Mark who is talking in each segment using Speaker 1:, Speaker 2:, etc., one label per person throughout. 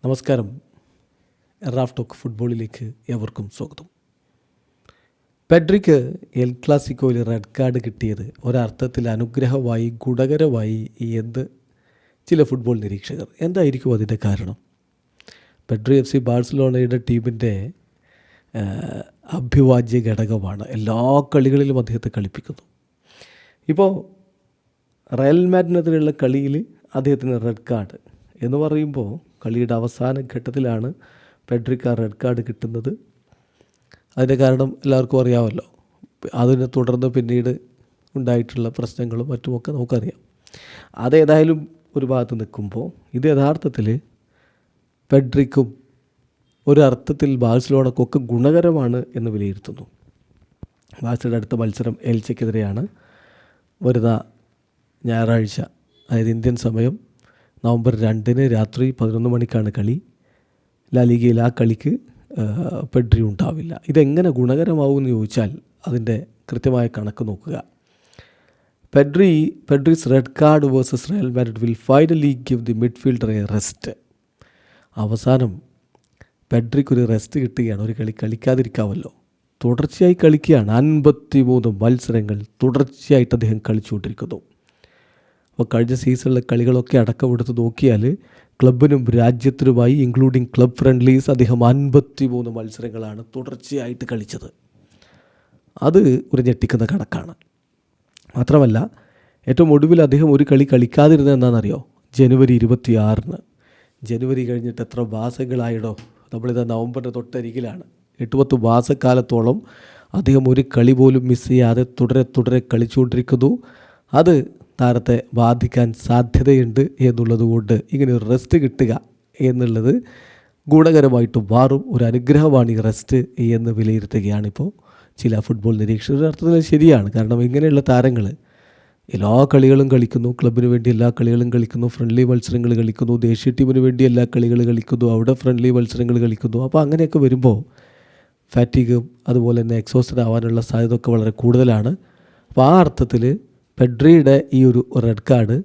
Speaker 1: നമസ്കാരം. Raf talk ഫുട്ബോളിലേക്ക് ഏവർക്കും സ്വാഗതം. പെഡ്രിക്ക് എൽ ക്ലാസിക്കോയിൽ റെഡ് കാർഡ് കിട്ടിയത് ഒരർത്ഥത്തിൽ അനുഗ്രഹമായി ഗുണകരമായി എന്ന് ചില ഫുട്ബോൾ നിരീക്ഷകർ. എന്തായിരിക്കും അതിൻ്റെ കാരണം? പെഡ്രി FC ബാഴ്സലോണയുടെ ടീമിൻ്റെ അഭിവാജ്യ ഘടകമാണ്. എല്ലാ കളികളിലും അദ്ദേഹത്തെ കളിപ്പിക്കുന്നു. ഇപ്പോൾ റയൽ മാഡ്രിഡിനെതിരെയുള്ള കളിയിൽ അദ്ദേഹത്തിന് റെഡ് കാർഡ് എന്ന് പറയുമ്പോൾ കളിയുടെ അവസാന ഘട്ടത്തിലാണ് പെഡ്രിക്ക് ആ റെഡ് കാർഡ് കിട്ടുന്നത്. അതിൻ്റെ കാരണം എല്ലാവർക്കും അറിയാമല്ലോ. അതിനെ തുടർന്ന് പിന്നീട് ഉണ്ടായിട്ടുള്ള പ്രശ്നങ്ങളും മറ്റുമൊക്കെ നമുക്കറിയാം. അതേതായാലും ഒരു ഭാഗത്ത് നിൽക്കുമ്പോൾ ഇത് യഥാർത്ഥത്തിൽ പെഡ്രിക്കും ഒരർത്ഥത്തിൽ ബാഴ്സലോണക്കൊക്കെ ഗുണകരമാണ് എന്ന് വിലയിരുത്തുന്നു. ബാഴ്സയുടെ അടുത്ത മത്സരം എൽച്ചയ്ക്കെതിരെയാണ്. വരുന്ന ഞായറാഴ്ച, അതായത് ഇന്ത്യൻ സമയം നവംബർ 2 രാത്രി 11 മണിക്കാണ് കളി. ലാ ലീഗയിൽ ആ കളിക്ക് പെഡ്രി ഉണ്ടാവില്ല. ഇതെങ്ങനെ ഗുണകരമാവുമെന്ന് ചോദിച്ചാൽ അതിൻ്റെ കൃത്യമായ കണക്ക് നോക്കുക. Pedri's red card versus Real Madrid will finally give the midfielder a rest. അവസാനം പെഡ്രിക്കൊരു റെസ്റ്റ് കിട്ടുകയാണ്. ഒരു കളി കളിക്കാതിരിക്കാമല്ലോ. തുടർച്ചയായി കളിക്കുകയാണ്. 53 മത്സരങ്ങൾ തുടർച്ചയായിട്ട് അദ്ദേഹം കളിച്ചുകൊണ്ടിരിക്കുന്നു. അപ്പോൾ കഴിഞ്ഞ സീസണിലെ കളികളൊക്കെ അടക്കമെടുത്ത് നോക്കിയാൽ ക്ലബിനും രാജ്യത്തിനുമായി ഇൻക്ലൂഡിങ് ക്ലബ് ഫ്രണ്ട്ലീസ് അദ്ദേഹം 53 മത്സരങ്ങളാണ് തുടർച്ചയായിട്ട് കളിച്ചത്. അത് ഒരു ഞെട്ടിക്കുന്ന കണക്കാണ്. മാത്രമല്ല ഏറ്റവും ഒടുവിൽ അദ്ദേഹം ഒരു കളി കളിക്കാതിരുന്നത് എന്താണെന്നറിയോ? ജനുവരി 26. ജനുവരി കഴിഞ്ഞിട്ട് എത്ര മാസങ്ങളായിടോ? നമ്മളിത് നവംബറിൻ്റെ തൊട്ടരികിലാണ്. 8-10 മാസക്കാലത്തോളം അദ്ദേഹം ഒരു കളി പോലും മിസ് ചെയ്യാതെ തുടരെ കളിച്ചുകൊണ്ടിരിക്കുന്നു. അത് താരത്തെ ബാധിക്കാൻ സാധ്യതയുണ്ട് എന്നുള്ളത് കൊണ്ട് ഇങ്ങനെ ഒരു റെസ്റ്റ് കിട്ടുക എന്നുള്ളത് ഗുണകരമായിട്ട് മാറും. ഒരു അനുഗ്രഹമാണ് ഈ റെസ്റ്റ് എന്ന് വിലയിരുത്തുകയാണിപ്പോൾ ചില ഫുട്ബോൾ നിരീക്ഷകർ. അർത്ഥത്തിൽ ശരിയാണ്. കാരണം ഇങ്ങനെയുള്ള താരങ്ങൾ എല്ലാ കളികളും കളിക്കുന്നു. ക്ലബിന് വേണ്ടി എല്ലാ കളികളും കളിക്കുന്നു. ഫ്രണ്ട്ലി മത്സരങ്ങൾ കളിക്കുന്നു. ദേശീയ ടീമിന് വേണ്ടി എല്ലാ കളികൾ കളിക്കുന്നു. അവിടെ ഫ്രണ്ട്ലി മത്സരങ്ങൾ കളിക്കുന്നു. അപ്പോൾ അങ്ങനെയൊക്കെ വരുമ്പോൾ ഫാറ്റിഗും അതുപോലെ തന്നെ എക്സോസ്റ്റഡ് ആവാനുള്ള സാധ്യത ഒക്കെ വളരെ കൂടുതലാണ്. അപ്പോൾ ആ അർത്ഥത്തിൽ പെഡ്രിയുടെ ഈ ഒരു റെഡ് കാർഡ്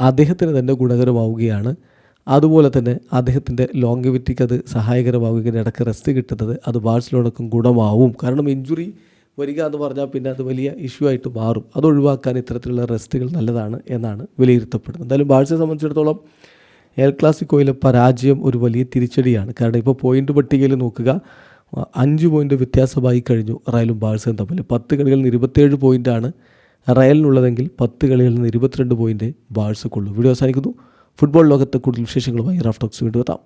Speaker 1: അദ്ദേഹത്തിന് തന്നെ ഗുണകരമാവുകയാണ്. അതുപോലെ തന്നെ അദ്ദേഹത്തിൻ്റെ ലോങ്ഗിവിറ്റിക്ക് അത് സഹായകരമാവുകയും ഇടയ്ക്ക് റെസ്റ്റ് കിട്ടുന്നത് അത് ബാഴ്സലോണക്കും ഗുണമാവും. കാരണം ഇഞ്ചുറി വരിക എന്ന് പറഞ്ഞാൽ പിന്നെ അത് വലിയ ഇഷ്യൂ ആയിട്ട് മാറും. അത് ഒഴിവാക്കാൻ ഇത്തരത്തിലുള്ള റെസ്റ്റുകൾ നല്ലതാണ് എന്നാണ് വിലയിരുത്തപ്പെടുന്നത്. എന്തായാലും ബാഴ്സയെ സംബന്ധിച്ചിടത്തോളം എൽ ക്ലാസിക്കോയിലെ പരാജയം ഒരു വലിയ തിരിച്ചടിയാണ്. കാരണം ഇപ്പോൾ പോയിൻ്റ് പട്ടികയിൽ നോക്കുക, 5 പോയിൻ്റ് വ്യത്യാസമായി കഴിഞ്ഞു റയലും ബാഴ്സയും തമ്മിൽ. 10 കളികളിൽ നിന്ന് 27 പോയിൻ്റാണ് റയലിനുള്ളതെങ്കിൽ 10 കളികളിൽ നിന്ന് 22 പോയിൻ്റ് ബാഴ്സക്കുള്ളൂ. വീഡിയോ അവസാനിക്കുന്നു. ഫുട്ബോൾ ലോകത്തെ കൂടുതൽ വിശേഷങ്ങളുമായി റാഫ് ടോക്സ് വീണ്ടും എത്താം.